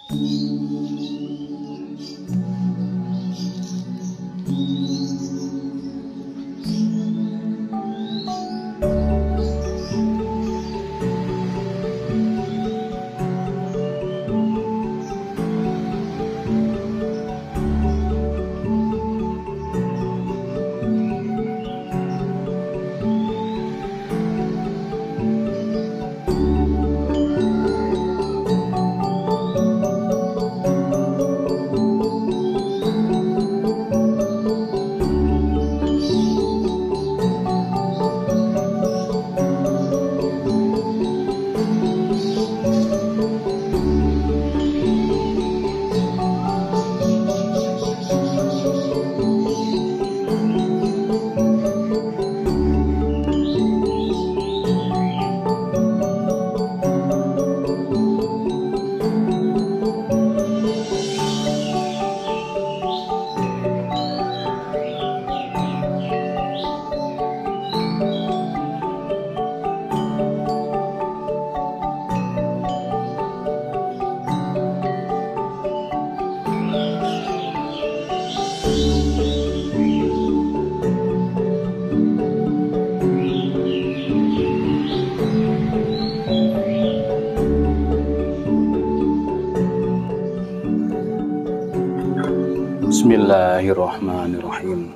Bismillahirrahmanirrahim.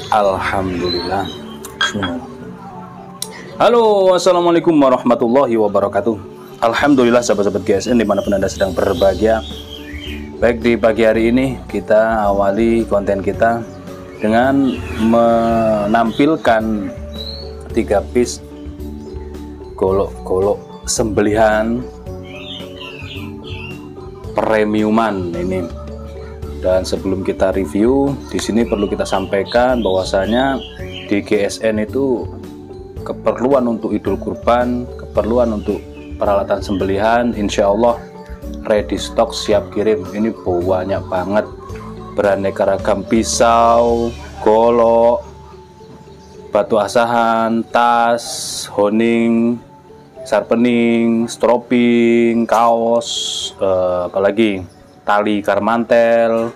Alhamdulillah. Halo, assalamualaikum warahmatullahi wabarakatuh. Alhamdulillah sahabat-sahabat GSN dimanapun Anda sedang berbahagia. Baik, di pagi hari ini kita awali konten kita dengan menampilkan 3 piece golok-golok sembelihan premiuman ini. Dan sebelum kita review, di sini perlu kita sampaikan bahwasanya di GSN itu keperluan untuk Idul Kurban, keperluan untuk peralatan sembelihan, insya Allah ready stock, siap kirim. Ini banyak banget, beraneka ragam pisau, golok, batu asahan, tas, honing, sharpening, stropping, kaos, apalagi tali karmantel,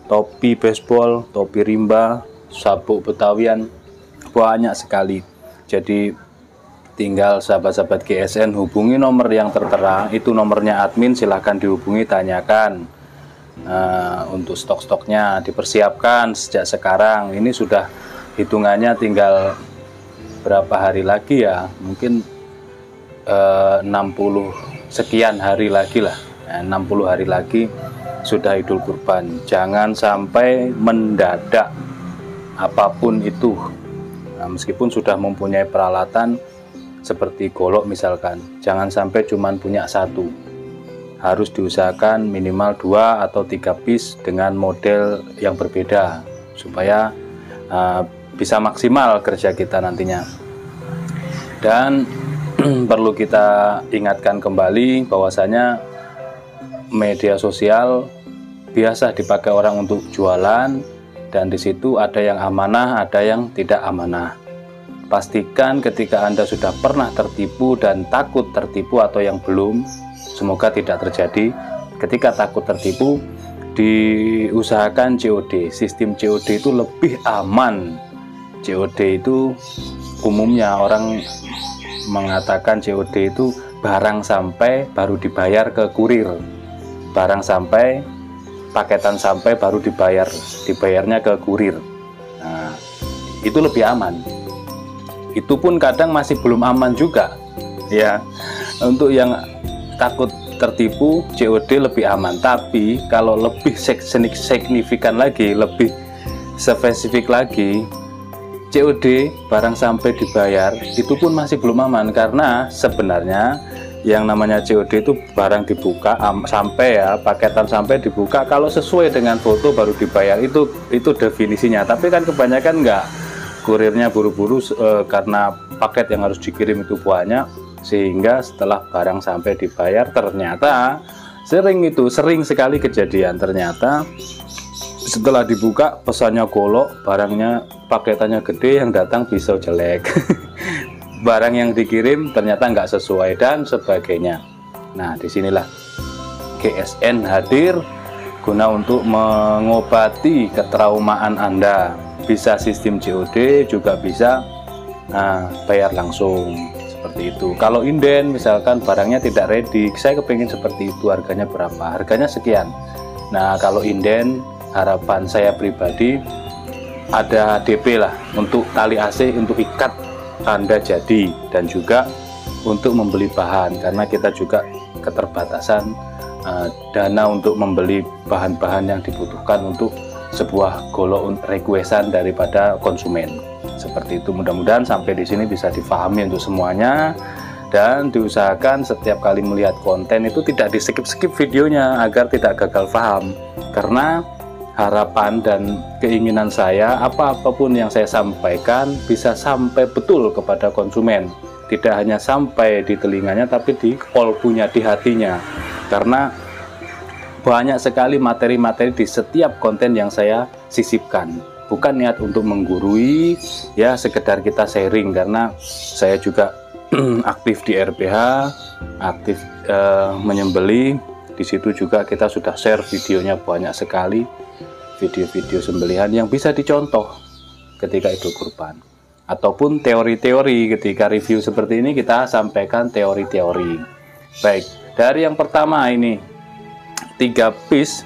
topi baseball, topi rimba, sabuk betawian, banyak sekali. Jadi tinggal sahabat-sahabat GSN hubungi nomor yang tertera, itu nomornya admin, silahkan dihubungi, tanyakan untuk stok-stoknya, dipersiapkan sejak sekarang. Ini sudah hitungannya tinggal berapa hari lagi ya, mungkin 60 sekian hari lagi lah, 60 hari lagi sudah Idul Kurban. Jangan sampai mendadak apapun itu. Meskipun sudah mempunyai peralatan seperti golok misalkan, jangan sampai cuman punya satu, harus diusahakan minimal 2 atau 3 piece dengan model yang berbeda supaya bisa maksimal kerja kita nantinya. Dan perlu kita ingatkan kembali bahwasanya media sosial biasa dipakai orang untuk jualan, dan di situ ada yang amanah, ada yang tidak amanah. Pastikan ketika Anda sudah pernah tertipu dan takut tertipu, atau yang belum, semoga tidak terjadi. Ketika takut tertipu, diusahakan COD. Sistem COD itu lebih aman. COD itu umumnya orang mengatakan COD itu barang sampai baru dibayar ke kurir, barang sampai, paketan sampai baru dibayarnya ke kurir. Nah, itu lebih aman. Itu pun kadang masih belum aman juga ya. Untuk yang takut tertipu, COD lebih aman. Tapi kalau lebih signifikan lagi, lebih spesifik lagi, COD barang sampai dibayar itu pun masih belum aman, karena sebenarnya yang namanya COD itu barang dibuka sampai ya, paketan sampai dibuka, kalau sesuai dengan foto baru dibayar, itu definisinya. Tapi kan kebanyakan enggak, kurirnya buru-buru karena paket yang harus dikirim itu banyak, sehingga setelah barang sampai dibayar ternyata sering sekali kejadian, ternyata Setelah dibuka, pesannya golok, barangnya paketannya gede, yang datang pisau jelek. Barang yang dikirim ternyata nggak sesuai dan sebagainya. Nah, disinilah GSN hadir guna untuk mengobati ketraumaan Anda. Bisa sistem COD, juga bisa bayar langsung, seperti itu. Kalau inden misalkan barangnya tidak ready, saya kepingin seperti itu, harganya berapa? Harganya sekian. Nah, kalau inden, harapan saya pribadi ada DP lah untuk tali AC, untuk ikat Anda jadi, dan juga untuk membeli bahan, karena kita juga keterbatasan dana untuk membeli bahan-bahan yang dibutuhkan untuk sebuah golok requestan daripada konsumen. Seperti itu. Mudah-mudahan sampai di sini bisa difahami untuk semuanya, dan diusahakan setiap kali melihat konten itu tidak di skip-skip videonya agar tidak gagal paham, karena harapan dan keinginan saya apapun yang saya sampaikan bisa sampai betul kepada konsumen, tidak hanya sampai di telinganya tapi di kolbunya, di hatinya, karena banyak sekali materi-materi di setiap konten yang saya sisipkan. Bukan niat untuk menggurui, ya sekedar kita sharing, karena saya juga aktif di RPH, aktif menyembeli. Di situ juga kita sudah share videonya banyak sekali, video-video sembelihan yang bisa dicontoh ketika Idul Kurban, ataupun teori-teori. Ketika review seperti ini kita sampaikan teori-teori. Baik, dari yang pertama ini 3 piece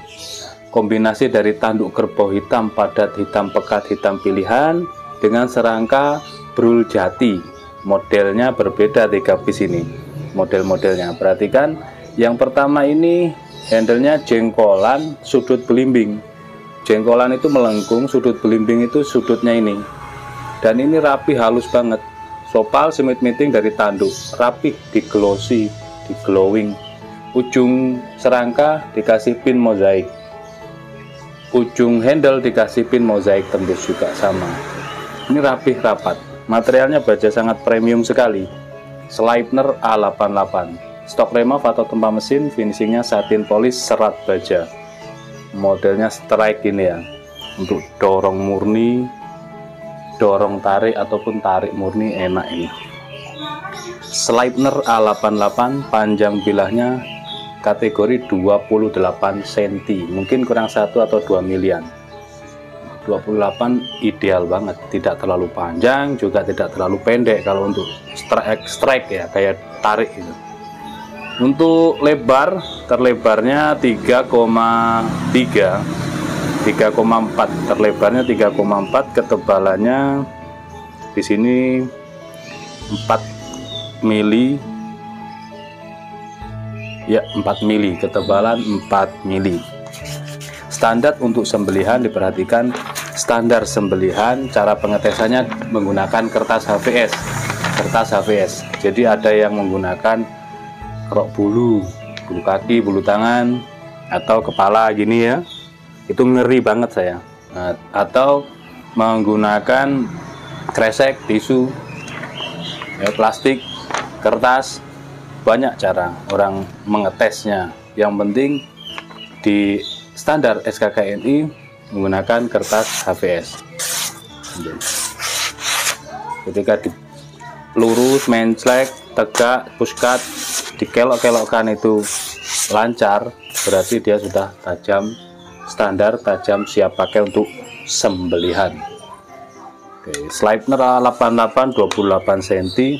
kombinasi dari tanduk kerbau hitam padat hitam pekat hitam pilihan dengan serangka brul jati. Modelnya berbeda 3 piece ini, model-modelnya. Perhatikan, yang pertama ini handlenya jengkolan sudut belimbing. Jengkolan itu melengkung, sudut belimbing itu sudutnya ini, dan ini rapi, halus banget. Sopal semit meeting dari tanduk, rapi, di glossy, di glowing. Ujung serangka dikasih pin mozaik, ujung handle dikasih pin mozaik tembus juga sama. Ini rapih, rapat. Materialnya baja sangat premium sekali. Sleipner A88, stok remov atau tempa mesin, finishingnya satin polis serat baja. Modelnya strike ini ya, untuk dorong murni, dorong tarik ataupun tarik murni enak ini. Sleipner A88, panjang bilahnya kategori 28 cm, mungkin kurang 1 atau 2 milian. 28 ideal banget, tidak terlalu panjang juga tidak terlalu pendek kalau untuk strike ya, kayak tarik gitu. Untuk lebar, terlebarnya 3,4, terlebarnya 3,4, ketebalannya di sini 4 mili. Ya, 4 mili, ketebalan 4 mili. Standar untuk sembelihan, diperhatikan standar sembelihan, cara pengetesannya menggunakan kertas HVS. Kertas HVS. Jadi ada yang menggunakan kerok bulu, bulu kaki, bulu tangan, atau kepala gini ya. Itu ngeri banget saya. Nah, atau menggunakan kresek, tisu, ya, plastik, kertas. Banyak cara orang mengetesnya. Yang penting di standar SKKNI menggunakan kertas HVS. Ketika lurus, menclek, tegak, pushcut, dikelok-kelokkan itu lancar, berarti dia sudah tajam, standar tajam, siap pakai untuk sembelihan. Oke, Sleipner A88 28 cm,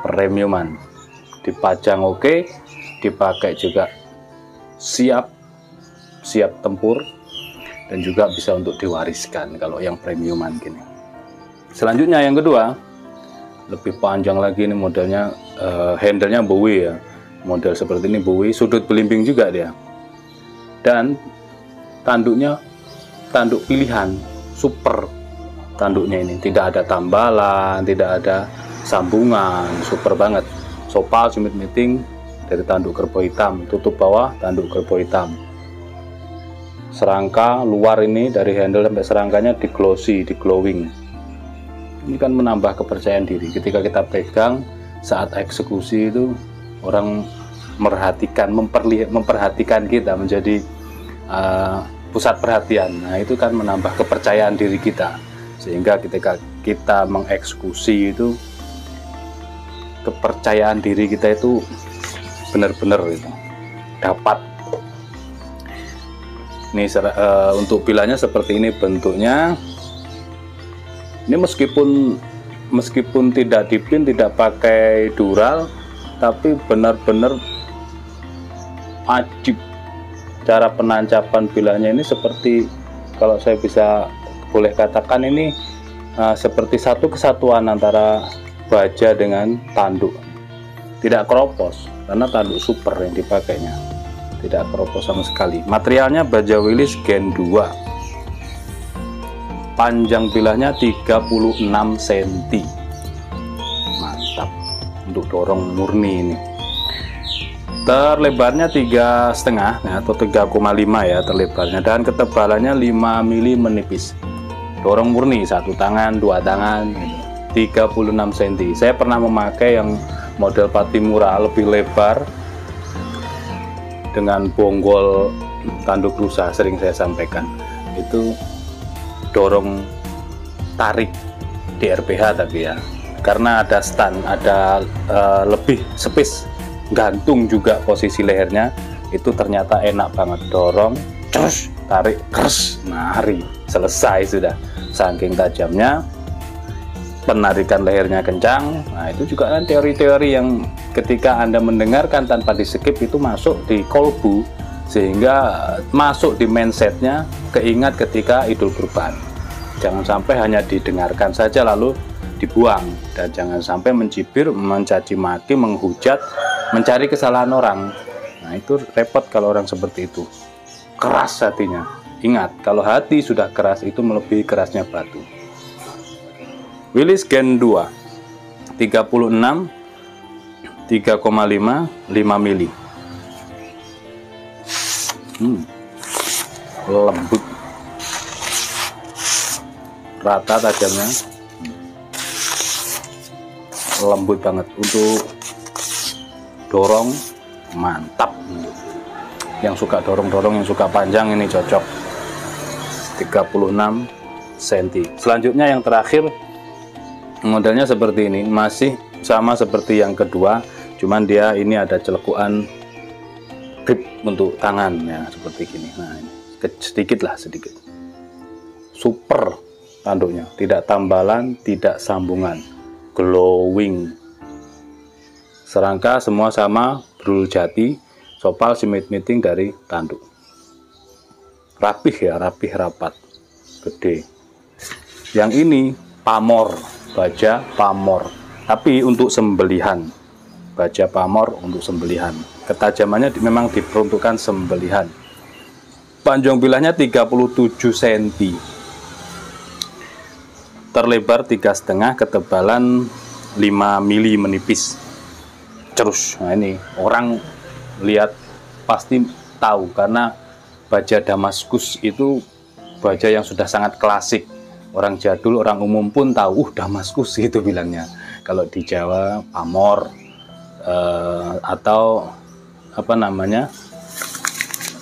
premiuman, dipajang oke, dipakai juga siap tempur, dan juga bisa untuk diwariskan kalau yang premiuman gini. Selanjutnya yang kedua, lebih panjang lagi ini modelnya, handlenya Bowie ya, model seperti ini Bowie, sudut belimbing juga dia, dan tanduknya tanduk pilihan super. Tanduknya ini tidak ada tambalan, tidak ada sambungan, super banget. Sopal semit meeting dari tanduk kerbau hitam, tutup bawah tanduk kerbau hitam. Serangka luar ini dari handle sampai serangkanya di glossy, di glowing. Ini kan menambah kepercayaan diri ketika kita pegang saat eksekusi itu, orang memperhatikan kita, menjadi pusat perhatian. Nah, itu kan menambah kepercayaan diri kita, sehingga ketika kita mengeksekusi itu kepercayaan diri kita itu benar-benar itu dapat. Ini untuk pilanya seperti ini bentuknya. Ini meskipun tidak dipin, tidak pakai dural, tapi benar-benar ajib. Cara penancapan bilanya ini seperti, kalau saya bisa boleh katakan, ini seperti satu kesatuan antara baja dengan tanduk. Tidak keropos karena tanduk super yang dipakainya, tidak keropos sama sekali. Materialnya baja Willys Gen 2, panjang bilahnya 36 cm. Mantap untuk dorong murni ini. Terlebarnya 3,5 atau 3,5 ya terlebarnya, dan ketebalannya 5 mili menipis. Dorong murni, satu tangan, dua tangan, 36 cm. Saya pernah memakai yang model Patimura lebih lebar dengan bonggol tanduk rusa, sering saya sampaikan. Itu dorong tarik di RPH tapi ya, karena ada stand, ada lebih space, gantung juga posisi lehernya, itu ternyata enak banget. Dorong, terus tarik, terus nari, selesai sudah. Saking tajamnya, penarikan lehernya kencang. Nah, itu juga kan teori-teori yang ketika Anda mendengarkan tanpa di-skip itu masuk di kolbu, sehingga masuk di mindsetnya, keingat ketika Idul Kurban. Jangan sampai hanya didengarkan saja lalu dibuang, dan jangan sampai mencibir, mencaci maki, menghujat, mencari kesalahan orang. Nah, itu repot kalau orang seperti itu. Keras hatinya. Ingat, kalau hati sudah keras itu melebihi kerasnya batu. Willys Gen 2 36 3,5 5 mili. Lembut, rata tajamnya, lembut banget untuk dorong, mantap. Yang suka dorong-dorong, yang suka panjang, ini cocok. 36 cm. Selanjutnya yang terakhir, modelnya seperti ini, masih sama seperti yang kedua, cuman dia ini ada celekuan grip untuk tangan ya, seperti gini. Nah, ini sedikit lah, sedikit. Super tanduknya, tidak tambalan, tidak sambungan, glowing. Serangka semua sama, brul jati, sopal simit-miting dari tanduk. Rapih ya, rapih, rapat, gede. Yang ini pamor, baja pamor, tapi untuk sembelihan. Baja pamor untuk sembelihan. Ketajamannya memang diperuntukkan sembelihan. Panjang bilahnya 37 cm. Terlebar 3,5, ketebalan 5 mili menipis. Terus, nah ini orang lihat pasti tahu, karena baja Damaskus itu baja yang sudah sangat klasik. Orang jadul, orang umum pun tahu, Damaskus itu bilangnya. Kalau di Jawa pamor, atau apa namanya,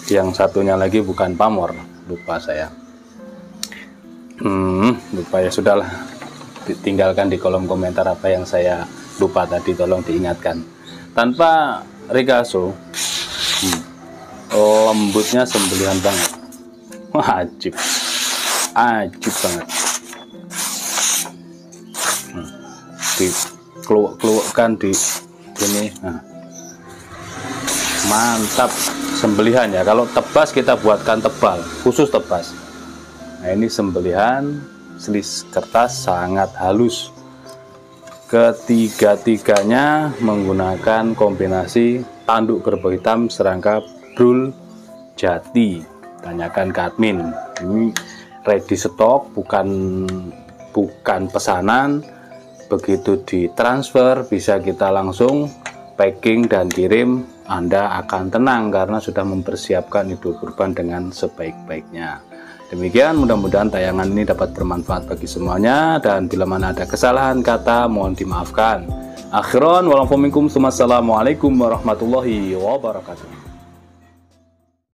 yang satunya lagi bukan pamor, lupa saya. Lupa ya, sudahlah, tinggalkan di kolom komentar apa yang saya lupa tadi, tolong diingatkan. Tanpa rigaso, lembutnya sembelihan banget. Wajib, ajib banget. Dikeluarkan di sini. Nah, mantap sembelihan ya. Kalau tebas kita buatkan tebal, khusus tebas. Nah, ini sembelihan selis kertas sangat halus. Ketiga-tiganya menggunakan kombinasi tanduk kerbau hitam serangka brul jati. Tanyakan ke admin. Ini ready stock, bukan pesanan. Begitu ditransfer bisa kita langsung packing dan kirim. Anda akan tenang karena sudah mempersiapkan Idul Kurban dengan sebaik-baiknya. Demikian, mudah-mudahan tayangan ini dapat bermanfaat bagi semuanya, dan bila mana ada kesalahan kata mohon dimaafkan. Akhiran, wassalamualaikum warahmatullahi wabarakatuh.